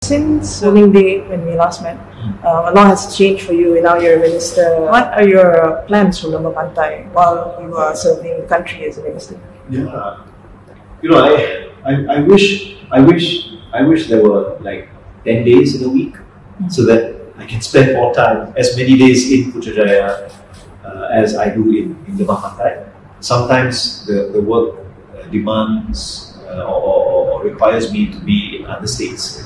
Since polling day when we last met, a lot has changed for you. Now you're a minister. What are your plans for Lembah Pantai while you are serving the country as a minister? Yeah, I wish there were like 10 days in a week, so that I can spend more time, as many days in Putrajaya as I do in Lembah Pantai. Sometimes the work demands or requires me to be in other states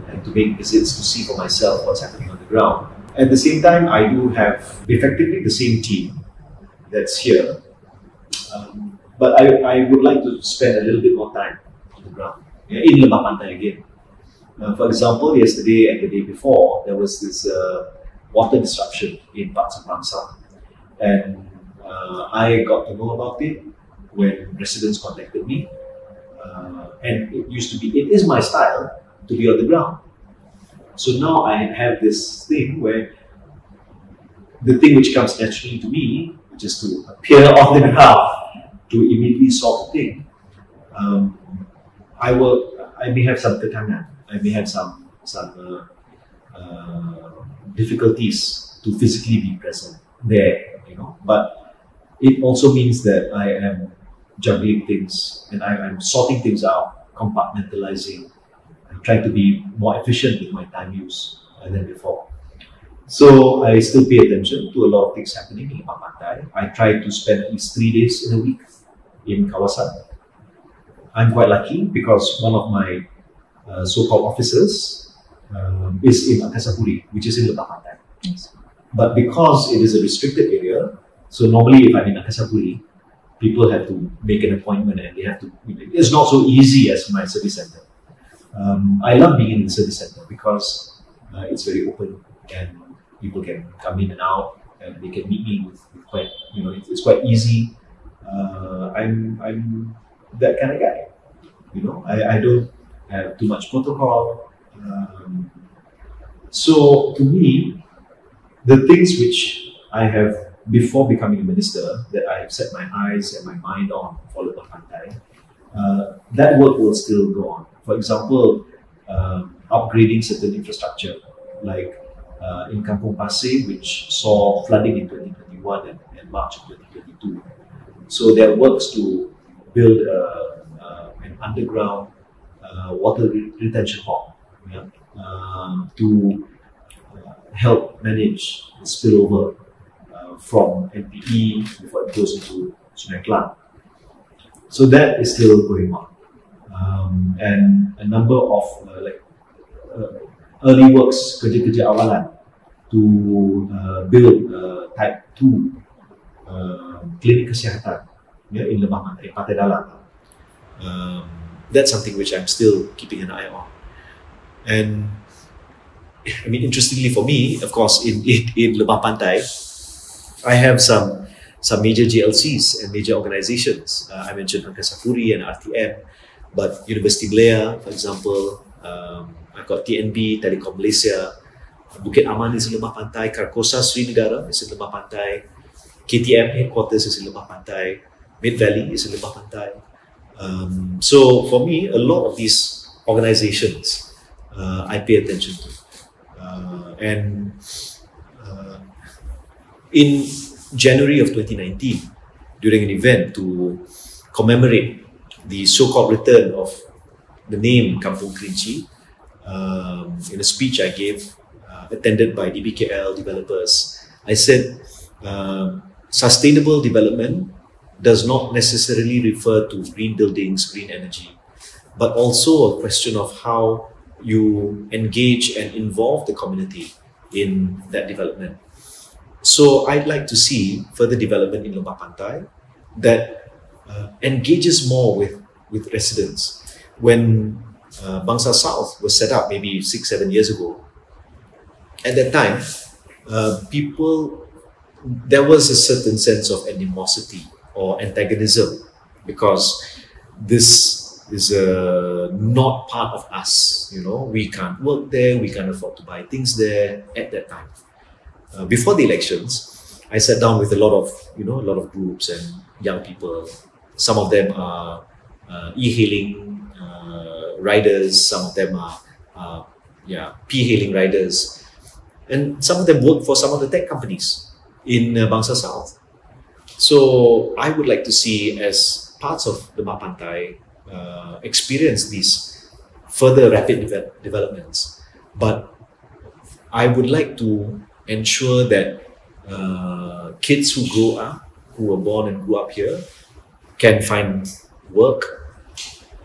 and to make visits to see for myself what's happening on the ground. At the same time, I do have effectively the same team that's here, but I would like to spend a little bit more time on the ground, in Lembah Pantai again. For example, yesterday and the day before, there was this water disruption in parts of Bangsa, and I got to know about it when residents contacted me, and it is my style to be on the ground. So now I have this thing where the thing which comes naturally to me, which is to appear on the ground to immediately solve the thing. I may have some kekangan, I may have some difficulties to physically be present there, but it also means that I am juggling things and I'm sorting things out, compartmentalizing, and trying to be more efficient with my time use than before. So I still pay attention to a lot of things happening in Lembah Pantai. I try to spend at least 3 days in a week in Kawasan. I'm quite lucky because one of my so-called officers is in Angkasapuri, which is in Lembah Pantai. Yes. But because it is a restricted area, so normally if I'm in Angkasapuri, people have to make an appointment and they have to, it's not so easy as my service center. I love being in the service center because it's very open and people can come in and out and they can meet me with quite, it's quite easy. I'm that kind of guy, I don't have too much protocol. So to me, the things which I have before becoming a minister that I have set my eyes and my mind on for Lembah Pantai, that work will still go on. For example, upgrading certain infrastructure, like in Kampung Pasir, which saw flooding in 2021 and March of 2022. So there are works to build an underground water retention hall to help manage the spillover from NPE before it goes into Sungai Klang. So that is still going on. And a number of early works, kerja-kerja awalan, to build type 2 klinik kesihatan in Lembah Pantai Dalam. That's something which I'm still keeping an eye on. And I mean, interestingly for me, of course, in Lembah Pantai, I have some major GLCs and major organizations. I mentioned Angkasapuri and RTM, but University Malaya, for example, I've got TNB, Telekom Malaysia, Bukit Aman is in Lembah Pantai, Karkosa Srinegara is in Lembah Pantai, KTM headquarters is in Lembah Pantai, Mid Valley is in Lembah Pantai. So for me, a lot of these organizations I pay attention to. In January of 2019, during an event to commemorate the so-called return of the name Kampung Kerinci, in a speech I gave, attended by DBKL developers, I said sustainable development does not necessarily refer to green buildings, green energy, but also a question of how you engage and involve the community in that development. So I'd like to see further development in Lembah Pantai that engages more with residents. When Bangsa South was set up maybe 6-7 years ago, at that time, there was a certain sense of animosity or antagonism because this is not part of us. We can't work there, we can't afford to buy things there at that time. Before the elections, I sat down with a lot of groups and young people. Some of them are e-hailing riders, some of them are P-hailing riders. And some of them work for some of the tech companies in Bangsa South. So I would like to see, as parts of Lembah Pantai, experience these further rapid developments. But I would like to ensure that kids who grow up, who were born and grew up here, can find work,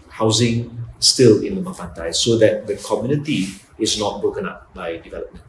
housing still in Lembah Pantai, so that the community is not broken up by development.